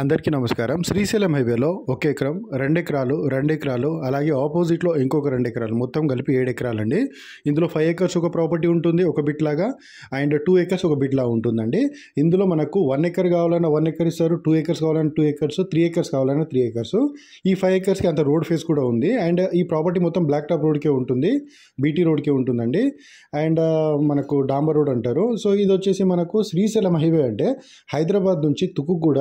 అందరికీ నమస్కారం. శ్రీశైలం హైవేలో 1 ఎకరం, 2 ఎకరాలు అలాగే ఆపోజిట్లో ఇంకొక 2 ఎకరాలు మొత్తం కలిపి 7 ఎకరాలండి. ఇందులో 5 ఎకర్స్ ఒక ప్రాపర్టీ ఉంటుంది ఒక బిట్ లాగా, అండ్ 2 ఎకర్స్ ఒక బిట్ లాగా ఉంటుందండి. ఇందులో మనకు 1 ఎకర్ కావాలన్నా 1 ఎకర్ ఇస్తారు, 2 ఎకర్స్ కావాలన్నా 2 ఎకర్స్, 3 ఎకర్స్ కావాలన్నా 3 ఎకర్స్. ఈ 5 ఎకర్స్కి అంత రోడ్ ఫేస్ కూడా ఉంది. అండ్ ఈ ప్రాపర్టీ మొత్తం బ్లాక్ టాప్ రోడ్కే ఉంటుంది, బీటీ రోడ్కే ఉంటుందండి. అండ్ మనకు డాంబర్ రోడ్ అంటారు. సో ఇది వచ్చేసి మనకు శ్రీశైలం హైవే అంటే హైదరాబాద్ నుంచి తుకుగూడ,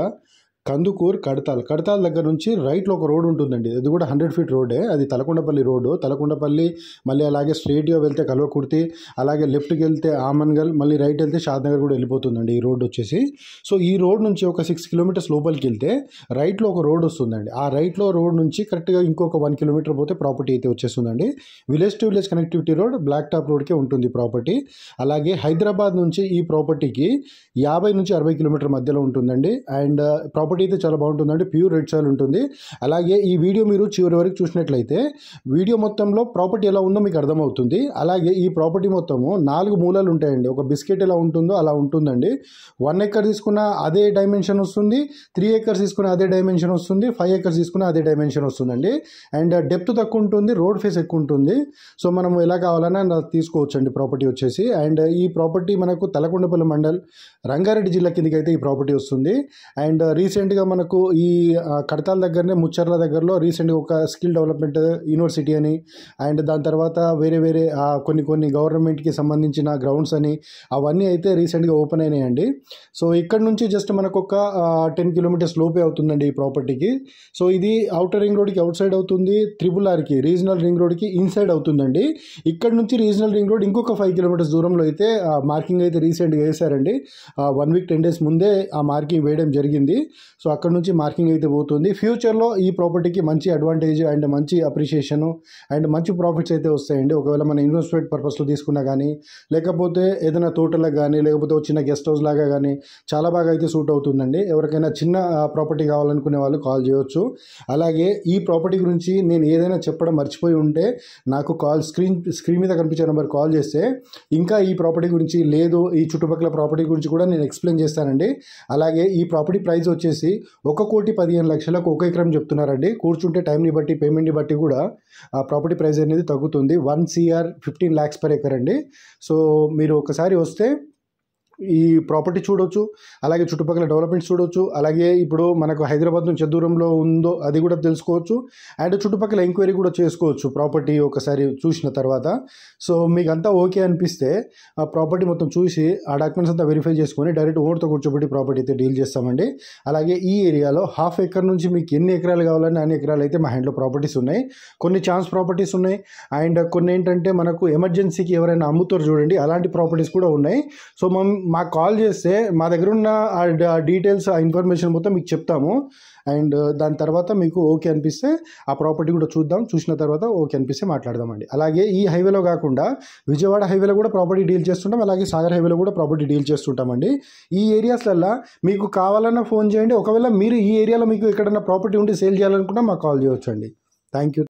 కందుకూర్, కడతాల్ దగ్గర నుంచి రైట్లో ఒక రోడ్ ఉంటుందండి. అది కూడా 100 ఫీట్ రోడే. అది తలకొండపల్లి రోడ్డు. తలకొండపల్లి మళ్ళీ అలాగే స్ట్రైట్గా వెళ్తే కల్వకుర్తి, అలాగే లెఫ్ట్కి వెళ్తే ఆమన్గల్, మళ్ళీ రైట్ వెళ్తే షాద్నగర్ కూడా వెళ్ళిపోతుందండి ఈ రోడ్ వచ్చేసి. సో ఈ రోడ్ నుంచి ఒక 6 కిలోమీటర్స్ లోపలికి వెళ్తే రైట్లో ఒక రోడ్ వస్తుందండి. ఆ రైట్లో రోడ్ నుంచి కరెక్ట్గా ఇంకొక 1 కిలోమీటర్ పోతే ప్రాపర్టీ అయితే వచ్చేస్తుందండి. Village to village connectivity road, black top రోడ్కే ఉంటుంది ప్రాపర్టీ. అలాగే హైదరాబాద్ నుంచి ఈ ప్రాపర్టీకి 50 నుంచి 60 కిలోమీటర్ మధ్యలో ఉంటుందండి. అండ్ ప్రాపర్టీ అయితే చాలా బాగుంటుందండి. ప్యూర్ రెడ్ సాయిల్ ఉంటుంది. అలాగే ఈ వీడియో మీరు చివరి వరకు చూసినట్లయితే వీడియో మొత్తంలో ప్రాపర్టీ ఎలా ఉందో మీకు అర్థమవుతుంది. అలాగే ఈ ప్రాపర్టీ మొత్తము 4 మూలలు ఉంటాయండి. ఒక బిస్కెట్ ఎలా ఉంటుందో అలా ఉంటుందండి. 1 ఎకర్ తీసుకున్న అదే డైమెన్షన్ వస్తుంది, 3 ఎకర్స్ తీసుకున్న అదే డైమెన్షన్ వస్తుంది, 5 ఎకర్స్ తీసుకున్న అదే డైమెన్షన్ వస్తుందండి. అండ్ డెప్త్ తక్కువ ఉంటుంది, రోడ్ ఫేస్ ఎక్కువ ఉంటుంది. సో మనం ఎలా కావాలన్నా తీసుకోవచ్చు అండి ప్రాపర్టీ వచ్చేసి. అండ్ ఈ ప్రాపర్టీ మనకు తలకొండపల్లి మండల్, రంగారెడ్డి జిల్లా కిందకి అయితే ఈ ప్రాపర్టీ వస్తుంది. అండ్ రీసెంట్గా మనకు ఈ కడతాల దగ్గరనే ముచ్చర్ల దగ్గరలో రీసెంట్గా ఒక స్కిల్ డెవలప్మెంట్ యూనివర్సిటీ అని, అండ్ దాని తర్వాత వేరే కొన్ని గవర్నమెంట్కి సంబంధించిన గ్రౌండ్స్ అని అవన్నీ అయితే రీసెంట్గా ఓపెన్ అయినాయండి. సో ఇక్కడ నుంచి జస్ట్ మనకు ఒక 10 కిలోమీటర్స్ లోపే అవుతుందండి ఈ ప్రాపర్టీకి. సో ఇది అవుటర్ రింగ్ రోడ్కి అవుట్ సైడ్ అవుతుంది, RRRకి రీజనల్ రింగ్ రోడ్కి ఇన్సైడ్ అవుతుందండి. ఇక్కడ నుంచి రీజనల్ రింగ్ రోడ్ ఇంకొక 5 కిలోమీటర్స్ దూరంలో అయితే మార్కింగ్ అయితే రీసెంట్గా వేశారండి. 1 వీక్ 10 డేస్ ముందే ఆ మార్కింగ్ వేయడం జరిగింది. సో అక్కడ నుంచి మార్కింగ్ అయితే పోతుంది. ఫ్యూచర్లో ఈ ప్రాపర్టీకి మంచి అడ్వాంటేజ్ అండ్ మంచి అప్రిషియేషను అండ్ మంచి ప్రాఫిట్స్ అయితే వస్తాయండి. ఒకవేళ మన ఇన్వెస్ట్మెంట్ పర్పస్లో తీసుకున్నా కానీ, లేకపోతే ఏదైనా తోటలకు కానీ, లేకపోతే ఒక చిన్న గెస్ట్ హౌస్ లాగా కానీ చాలా బాగా అయితే సూట్ అవుతుందండి. ఎవరికైనా చిన్న ప్రాపర్టీ కావాలనుకునే వాళ్ళు కాల్ చేయవచ్చు. అలాగే ఈ ప్రాపర్టీ గురించి నేను ఏదైనా చెప్పడం మర్చిపోయి ఉంటే నాకు స్క్రీన్ మీద కనిపించే నెంబర్ కాల్ చేస్తే ఇంకా ఈ ప్రాపర్టీ గురించి లేదు, ఈ చుట్టుపక్కల ప్రాపర్టీ గురించి కూడా నేను ఎక్స్ప్లెయిన్ చేస్తానండి. అలాగే ఈ ప్రాపర్టీ ప్రైస్ వచ్చేసి 1,15,00,000 1 ఎకరం చెప్తున్నారండి. కూర్చుంటే టైంని బట్టి, పేమెంట్ని బట్టి కూడా ఆ ప్రాపర్టీ ప్రైస్ అనేది తగ్గుతుంది. 1,15 lakhs per acre అండి. సో మీరు ఒకసారి వస్తే ఈ ప్రాపర్టీ చూడొచ్చు, అలాగే చుట్టుపక్కల డెవలప్మెంట్స్ చూడొచ్చు. అలాగే ఇప్పుడు మనకు హైదరాబాద్ నుంచి దూరంలో ఉందో అది కూడా తెలుసుకోవచ్చు. అండ్ చుట్టుపక్కల ఎంక్వైరీ కూడా చేసుకోవచ్చు ప్రాపర్టీ ఒకసారి చూసిన తర్వాత. సో మీకు అంతా ఓకే అనిపిస్తే ఆ ప్రాపర్టీ మొత్తం చూసి ఆ డాక్యుమెంట్స్ అంతా వెరిఫై చేసుకొని డైరెక్ట్ ఓనర్తో కూర్చోబెట్టి ప్రాపర్టీ అయితే డీల్ చేస్తామండి. అలాగే ఈ ఏరియాలో 1/2 ఎకర్ నుంచి మీకు ఎన్ని ఎకరాలు కావాలని అన్ని ఎకరాలు అయితే మా హ్యాండ్లో ప్రాపర్టీస్ ఉన్నాయి. కొన్ని ఛాన్స్ ప్రాపర్టీస్ ఉన్నాయి, అండ్ కొన్ని ఏంటంటే మనకు ఎమర్జెన్సీకి ఎవరైనా అమ్ముతారు చూడండి, అలాంటి ప్రాపర్టీస్ కూడా ఉన్నాయి. సో మాకు కాల్ చేస్తే మా దగ్గర ఉన్న ఆ డీటెయిల్స్, ఆ ఇన్ఫర్మేషన్ మొత్తం మీకు చెప్తాము. అండ్ దాని తర్వాత మీకు ఓకే అనిపిస్తే ఆ ప్రాపర్టీ కూడా చూద్దాం, చూసిన తర్వాత ఓకే అనిపిస్తే మాట్లాడదామండి. అలాగే ఈ హైవేలో కాకుండా విజయవాడ హైవేలో కూడా ప్రాపర్టీ డీల్ చేస్తుంటాం, అలాగే సాగర్ హైవేలో కూడా ప్రాపర్టీ డీల్ చేస్తుంటామండి. ఈ ఏరియాస్లల్లో మీకు కావాలన్నా ఫోన్ చేయండి. ఒకవేళ మీరు ఈ ఏరియాలో మీకు ఎక్కడైనా ప్రాపర్టీ ఉంటే సేల్ చేయాలనుకున్నా మాకు కాల్ చేయవచ్చు అండి. Thank you.